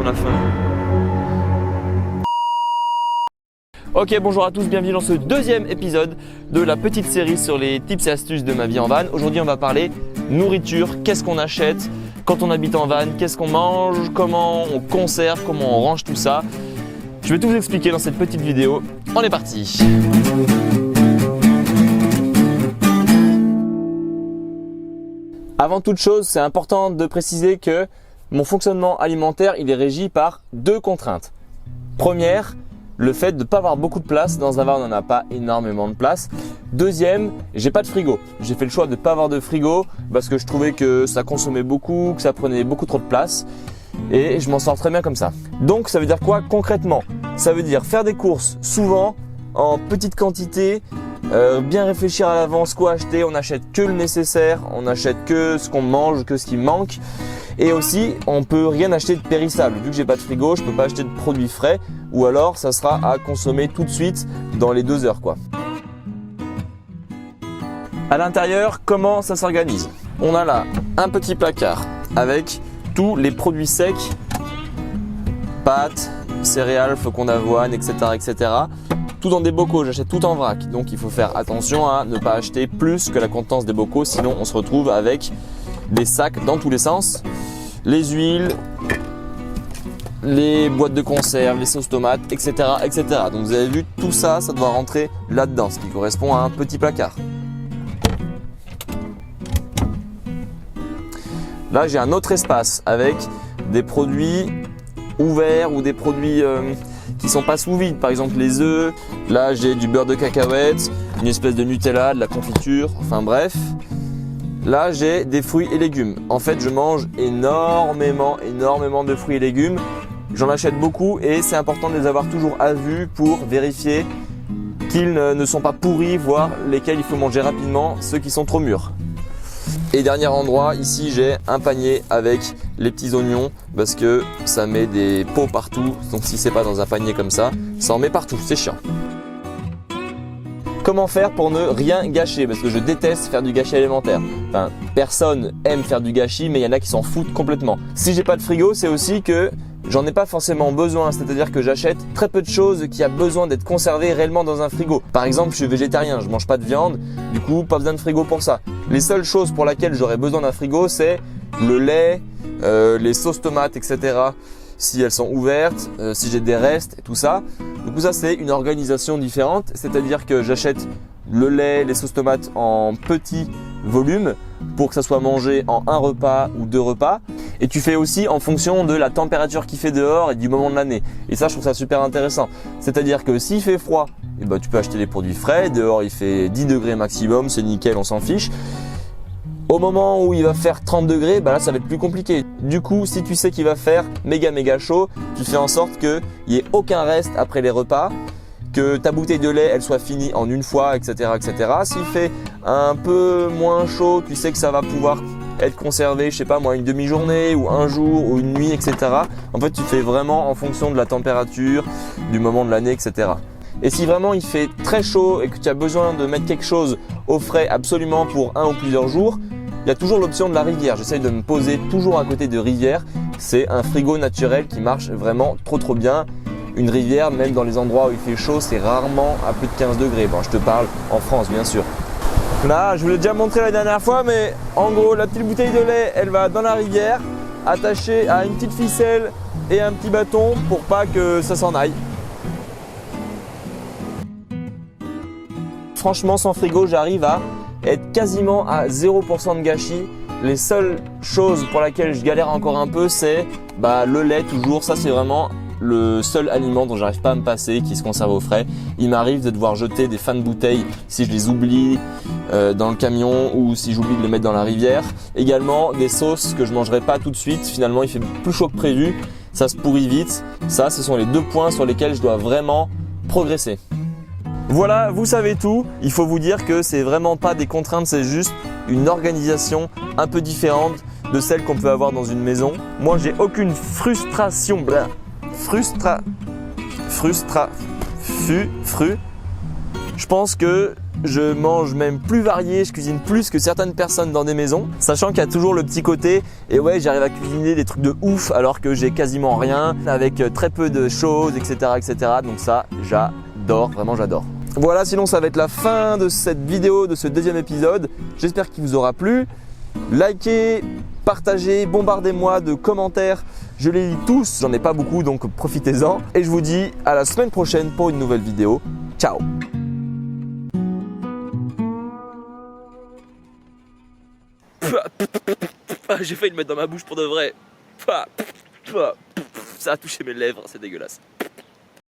a faim. Ok, bonjour à tous, bienvenue dans ce deuxième épisode de la petite série sur les tips et astuces de ma vie en van. Aujourd'hui, on va parler nourriture, qu'est-ce qu'on achète quand on habite en van, qu'est-ce qu'on mange, comment on conserve, comment on range tout ça. Je vais tout vous expliquer dans cette petite vidéo. On est parti! Avant toute chose, c'est important de préciser que mon fonctionnement alimentaire, il est régi par deux contraintes. Première, le fait de ne pas avoir beaucoup de place. Dans un van, on n'a pas énormément de place. Deuxième, j'ai pas de frigo. J'ai fait le choix de ne pas avoir de frigo parce que je trouvais que ça consommait beaucoup, que ça prenait beaucoup trop de place. Et je m'en sors très bien comme ça. Donc ça veut dire quoi concrètement? Ça veut dire faire des courses souvent, en petite quantité, bien réfléchir à l'avance quoi acheter. On n'achète que le nécessaire, on n'achète que ce qu'on mange, que ce qui manque. Et aussi, on peut rien acheter de périssable. Vu que j'ai pas de frigo, je peux pas acheter de produits frais ou alors ça sera à consommer tout de suite dans les 2 heures quoi. À l'intérieur, comment ça s'organise? On a là un petit placard avec tous les produits secs, pâtes, céréales, flocons d'avoine, etc., etc. Tout dans des bocaux, j'achète tout en vrac. Donc il faut faire attention à ne pas acheter plus que la contenance des bocaux, sinon on se retrouve avec des sacs dans tous les sens. Les huiles, les boîtes de conserve, les sauces tomates, etc., etc. Donc vous avez vu, tout ça, ça doit rentrer là-dedans, ce qui correspond à un petit placard. Là, j'ai un autre espace avec des produits ouverts ou des produits qui sont pas sous vide. Par exemple, les œufs. Là, j'ai du beurre de cacahuète, une espèce de Nutella, de la confiture, enfin bref. Là, j'ai des fruits et légumes. En fait, je mange énormément de fruits et légumes. J'en achète beaucoup et c'est important de les avoir toujours à vue pour vérifier qu'ils ne sont pas pourris, voire lesquels il faut manger rapidement, ceux qui sont trop mûrs. Et dernier endroit, ici j'ai un panier avec les petits oignons parce que ça met des pots partout. Donc si c'est pas dans un panier comme ça en met partout, c'est chiant. Comment faire pour ne rien gâcher? Parce que je déteste faire du gâchis alimentaire. Enfin, personne aime faire du gâchis, mais il y en a qui s'en foutent complètement. Si j'ai pas de frigo, c'est aussi que j'en ai pas forcément besoin, c'est-à-dire que j'achète très peu de choses qui a besoin d'être conservées réellement dans un frigo. Par exemple, je suis végétarien, je mange pas de viande, du coup pas besoin de frigo pour ça. Les seules choses pour lesquelles j'aurais besoin d'un frigo, c'est le lait, les sauces tomates, etc. Si elles sont ouvertes, si j'ai des restes et tout ça. Du coup ça c'est une organisation différente, c'est-à-dire que j'achète le lait, les sauces tomates en petits volumes pour que ça soit mangé en un repas ou 2 repas. Et tu fais aussi en fonction de la température qu'il fait dehors et du moment de l'année. Et ça, je trouve ça super intéressant. C'est-à-dire que s'il fait froid, eh ben, tu peux acheter des produits frais. Dehors, il fait 10 degrés maximum, c'est nickel, on s'en fiche. Au moment où il va faire 30 degrés, bah là, ça va être plus compliqué. Du coup, si tu sais qu'il va faire méga chaud, tu fais en sorte qu'il n'y ait aucun reste après les repas, que ta bouteille de lait, elle soit finie en une fois, etc., etc. S'il fait un peu moins chaud, tu sais que ça va pouvoir être conservé, je sais pas moi, une demi-journée ou un jour ou une nuit, etc. En fait, tu fais vraiment en fonction de la température, du moment de l'année, etc. Et si vraiment il fait très chaud et que tu as besoin de mettre quelque chose au frais absolument pour un ou plusieurs jours, il y a toujours l'option de la rivière. J'essaye de me poser toujours à côté de rivière. C'est un frigo naturel qui marche vraiment trop bien. Une rivière, même dans les endroits où il fait chaud, c'est rarement à plus de 15 degrés. Bon, je te parle en France, bien sûr. Là, je vous l'ai déjà montré la dernière fois, mais en gros, la petite bouteille de lait, elle va dans la rivière, attachée à une petite ficelle et un petit bâton pour pas que ça s'en aille. Franchement, sans frigo, j'arrive à être quasiment à 0% de gâchis. Les seules choses pour lesquelles je galère encore un peu, c'est le lait toujours. Ça, c'est vraiment le seul aliment dont j'arrive pas à me passer, qui se conserve au frais. Il m'arrive de devoir jeter des fins de bouteilles si je les oublie dans le camion ou si j'oublie de les mettre dans la rivière. Également des sauces que je mangerai pas tout de suite. Finalement, il fait plus chaud que prévu, ça se pourrit vite. Ça, ce sont les 2 points sur lesquels je dois vraiment progresser. Voilà, vous savez tout. Il faut vous dire que c'est vraiment pas des contraintes, c'est juste une organisation un peu différente de celle qu'on peut avoir dans une maison. Moi, j'ai aucune frustration. Je pense que Je mange même plus varié, je cuisine plus que certaines personnes dans des maisons, sachant qu'il y a toujours le petit côté et ouais, j'arrive à cuisiner des trucs de ouf alors que j'ai quasiment rien, avec très peu de choses, etc. etc. Donc ça, j'adore, vraiment j'adore. Voilà, sinon ça va être la fin de cette vidéo, de ce deuxième épisode. J'espère qu'il vous aura plu. Likez, partagez, bombardez-moi de commentaires. Je les lis tous, j'en ai pas beaucoup donc profitez-en. Et je vous dis à la semaine prochaine pour une nouvelle vidéo. Ciao! J'ai failli le mettre dans ma bouche pour de vrai. Ça a touché mes lèvres, c'est dégueulasse.